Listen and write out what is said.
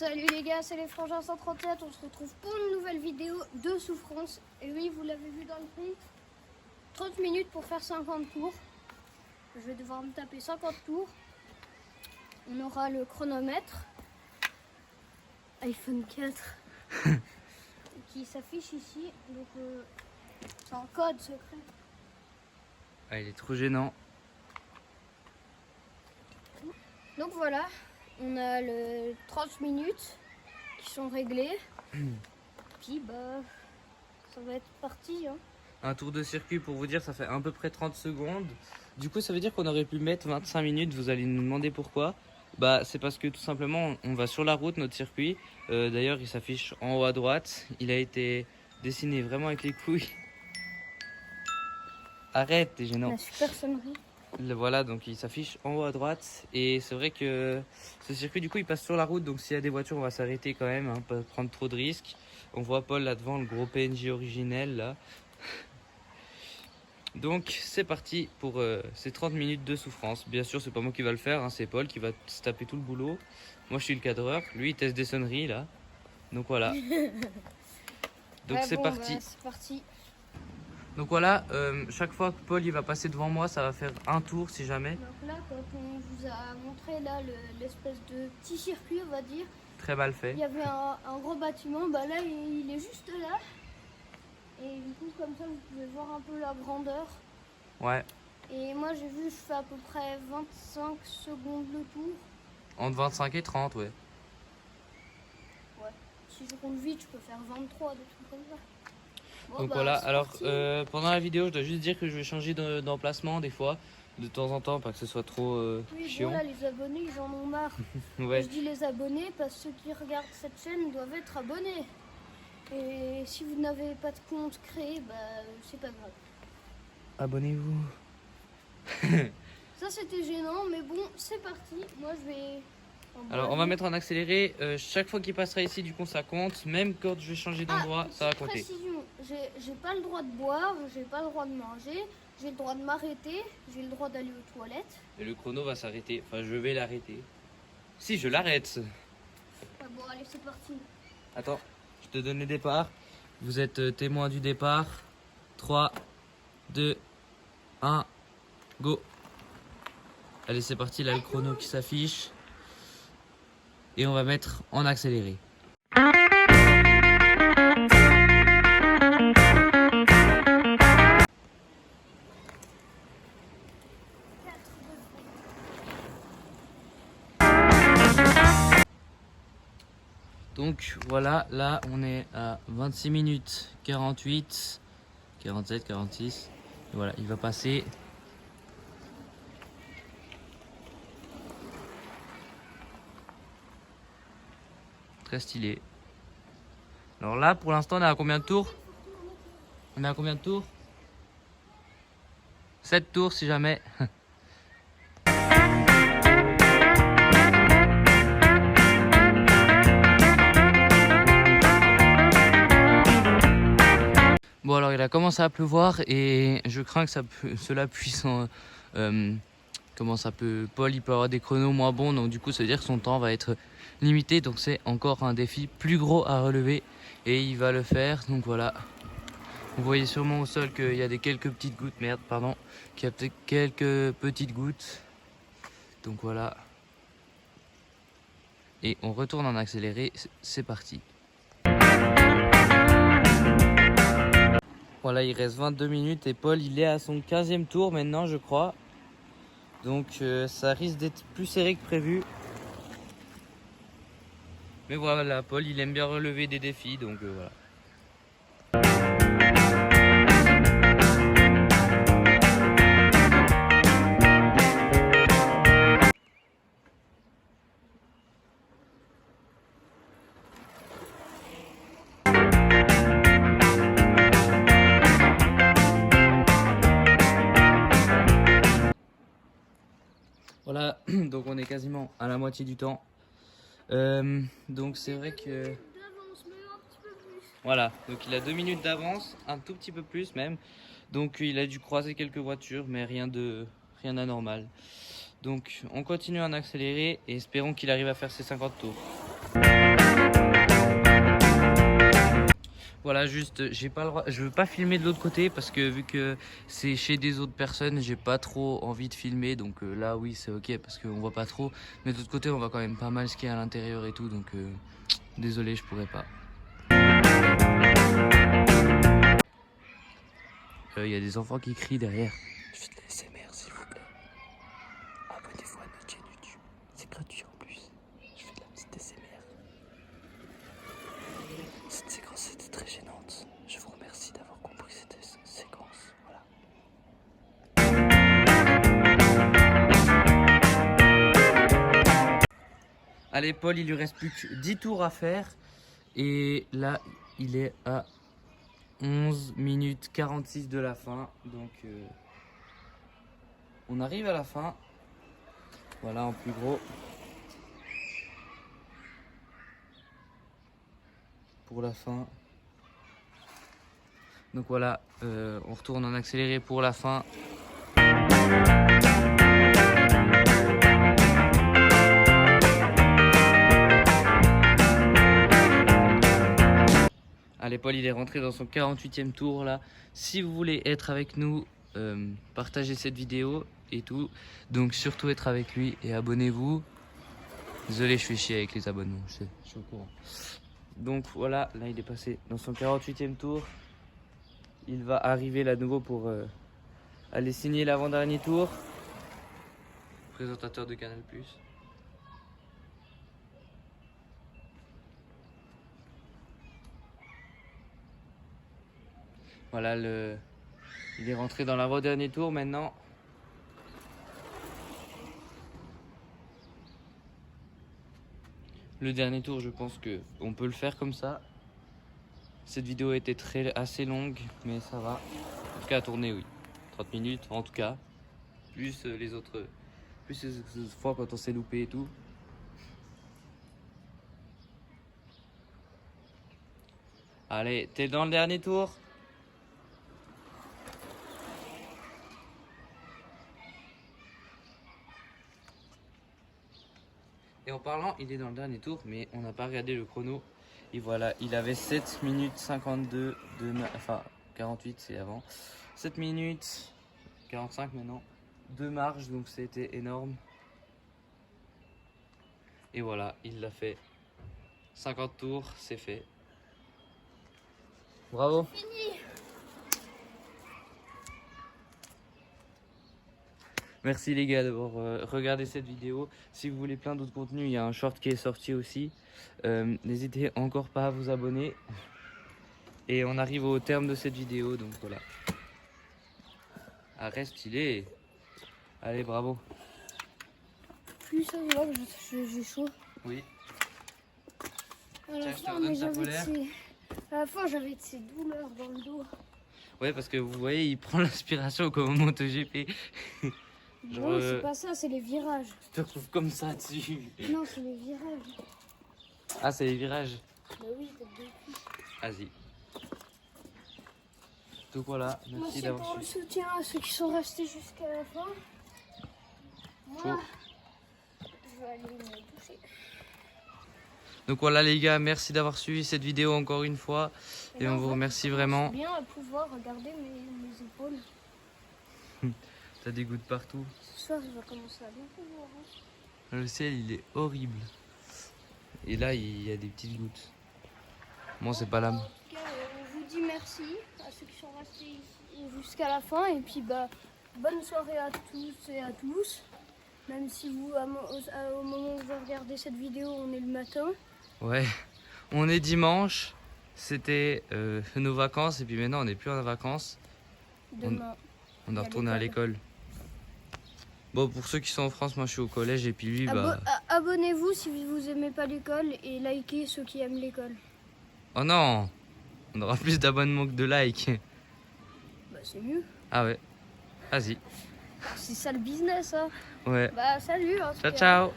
Salut les gars, c'est les Frangins 137, on se retrouve pour une nouvelle vidéo de souffrance. Et oui, vous l'avez vu dans le titre, 30 minutes pour faire 50 tours. Je vais devoir me taper 50 tours. On aura le chronomètre iPhone 4 qui s'affiche ici. Donc c'est un code secret. Ah, il est trop gênant. Donc voilà, on a le 30 minutes qui sont réglées. Puis bah ça va être parti hein. Un tour de circuit, pour vous dire, ça fait à peu près 30 secondes. Du coup, ça veut dire qu'on aurait pu mettre 25 minutes. Vous allez nous demander pourquoi. Bah, c'est parce que tout simplement, on va sur la route, notre circuit. D'ailleurs, il s'affiche en haut à droite. Il a été dessiné vraiment avec les couilles. Arrête, t'es gênant. La super sonnerie. Voilà, donc il s'affiche en haut à droite. Et c'est vrai que ce circuit, du coup, il passe sur la route. Donc s'il y a des voitures, on va s'arrêter quand même, hein, pas prendre trop de risques. On voit Paul là devant, le gros PNJ originel là. Donc c'est parti pour ces 30 minutes de souffrance. Bien sûr, c'est pas moi qui va le faire, hein, c'est Paul qui va se taper tout le boulot. Moi je suis le cadreur, lui il teste des sonneries là. Donc voilà. Donc Ouais, c'est bon, parti. bah, c'est parti. Donc voilà, chaque fois que Paul il va passer devant moi, ça va faire un tour si jamais. Donc là, quand on vous a montré là l'espèce de petit circuit, on va dire, Très mal fait. il y avait un gros bâtiment, bah là il est juste là. Et du coup comme ça vous pouvez voir un peu la grandeur. Ouais, Et moi j'ai vu, je fais à peu près 25 secondes le tour. entre 25 et 30, ouais. Ouais. Si je compte vite, je peux faire 23, des trucs comme ça. Bon, Donc bah, voilà, c'est alors parti. pendant la vidéo, je dois juste dire que je vais changer d'emplacement des fois, de temps en temps, pas que ce soit trop Oui, chiant. bon là les abonnés ils en ont marre. Ouais. Je dis les abonnés parce que ceux qui regardent cette chaîne doivent être abonnés. Et si vous n'avez pas de compte créé, bah c'est pas grave. Abonnez-vous. Ça c'était gênant, mais bon, c'est parti. Moi je vais... Alors on va mettre en accéléré, chaque fois qu'il passera ici du coup ça compte, même quand je vais changer d'endroit ça va compter. Précision, j'ai pas le droit de boire, j'ai pas le droit de manger, j'ai le droit de m'arrêter, j'ai le droit d'aller aux toilettes. Et le chrono va s'arrêter, enfin je vais l'arrêter. Si je l'arrête. Ah bon allez c'est parti. Attends, je te donne le départ. Vous êtes témoin du départ. 3, 2, 1, go. Allez c'est parti, là le chrono qui s'affiche. Et on va mettre en accéléré. Donc voilà, là on est à 26 minutes 48, 47, 46. Et voilà, il va passer. Très stylé. Alors là, pour l'instant, on est à combien de tours? On est à combien de tours? 7 tours si jamais. Bon alors il a commencé à pleuvoir et je crains que cela puisse comment ça peut... Paul il peut avoir des chronos moins bons, donc du coup ça veut dire que son temps va être limité, donc c'est encore un défi plus gros à relever et il va le faire. Donc voilà, vous voyez sûrement au sol qu'il y a quelques petites gouttes, merde pardon, qu'il y a peut-être quelques petites gouttes. Donc voilà, et on retourne en accéléré, c'est parti. Voilà, il reste 22 minutes et Paul il est à son 15e tour maintenant je crois. Donc ça risque d'être plus serré que prévu. Mais voilà, Paul il aime bien relever des défis, donc voilà. Voilà, donc on est quasiment à la moitié du temps. Donc c'est vrai que... Voilà, donc il a 2 minutes d'avance, un tout petit peu plus même. Donc il a dû croiser quelques voitures, mais rien d'anormal. Donc on continue en accéléré et espérons qu'il arrive à faire ses 50 tours. Voilà, juste, j'ai pas le droit, je veux pas filmer de l'autre côté parce que vu que c'est chez des autres personnes, j'ai pas trop envie de filmer. Donc là, oui, c'est ok parce qu'on voit pas trop. Mais de l'autre côté, on voit quand même pas mal ce qu'il y a à l'intérieur et tout. Donc désolé, je pourrais pas. Il y a des enfants qui crient derrière. Je fais de l'ASMR, s'il vous plaît. Abonnez-vous à notre chaîne YouTube. C'est gratuit en plus. Je fais de la petite ASMR. Cette séquence était très gênante. Je vous remercie d'avoir compris cette séquence. Voilà. Allez, Paul, il lui reste plus que 10 tours à faire. Et là, il est à 11 minutes 46 de la fin. Donc, on arrive à la fin. Voilà, en plus gros. Pour la fin. Donc voilà, on retourne en accéléré pour la fin. Allez, Paul, il est rentré dans son 48e tour là. Si vous voulez être avec nous, partagez cette vidéo et tout. Donc surtout être avec lui et abonnez-vous. Désolé, je fais chier avec les abonnements, je suis au courant. Donc voilà, là il est passé dans son 48e tour. Il va arriver là de nouveau pour aller signer l'avant-dernier tour. Présentateur de Canal+. Voilà, il est rentré dans l'avant-dernier tour maintenant. Le dernier tour, je pense qu'on peut le faire comme ça. Cette vidéo a été assez longue, mais ça va. En tout cas, à tourner, oui. 30 minutes, en tout cas. Plus les autres fois quand on s'est loupé et tout. Allez, t'es dans le dernier tour? Et en parlant, il est dans le dernier tour, mais on n'a pas regardé le chrono. Et voilà, il avait 7 minutes 52 enfin 48 c'est avant. 7 minutes 45 maintenant de marge, donc c'était énorme. Et voilà, il l'a fait. 50 tours, c'est fait. Bravo. Fini. Merci les gars d'avoir regardé cette vidéo. Si vous voulez plein d'autres contenus, il y a un short qui est sorti aussi. N'hésitez encore pas à vous abonner. Et on arrive au terme de cette vidéo, donc voilà. Ah, reste stylé. Allez, bravo. Plus ça va que j'ai chaud. Oui. À la Tiens, je te fin, redonne mais ta polaire. à la fin, j'avais de ces douleurs dans le dos. Ouais, parce que vous voyez, il prend l'inspiration comme au MotoGP. Genre, Non, c'est pas ça, c'est les virages. Tu te retrouves comme ça dessus. Non, c'est les virages. Ah, c'est les virages. Bah oui, tête de cul. Vas-y. Donc voilà, merci Merci d'avoir pour le suivi. soutien à ceux qui sont restés jusqu'à la fin. Moi, je vais aller me toucher. Donc voilà les gars, merci d'avoir suivi cette vidéo encore une fois. Et là, on en vous fait, remercie je vraiment. commence bien à pouvoir regarder mes épaules. T'as des gouttes partout. Ce soir, je vais commencer à bien pouvoir. Le ciel, il est horrible. Et là, il y a des petites gouttes. Moi, c'est pas là. En tout cas, je vous dis merci à ceux qui sont restés ici jusqu'à la fin. Et puis, bah, bonne soirée à tous et à tous. Même si vous, au moment où vous regardez cette vidéo, on est le matin. Ouais, on est dimanche. C'était nos vacances. Et puis maintenant, on n'est plus en vacances. Demain. On doit retourner à l'école. Bon, pour ceux qui sont en France, moi je suis au collège. Et puis lui, bah. Abonnez-vous si vous aimez pas l'école et likez ceux qui aiment l'école. Oh non! On aura plus d'abonnements que de likes. Bah, c'est mieux. Ah ouais. Vas-y. C'est ça le business, hein. Ouais. Bah, salut. En tout Ciao, cas. ciao!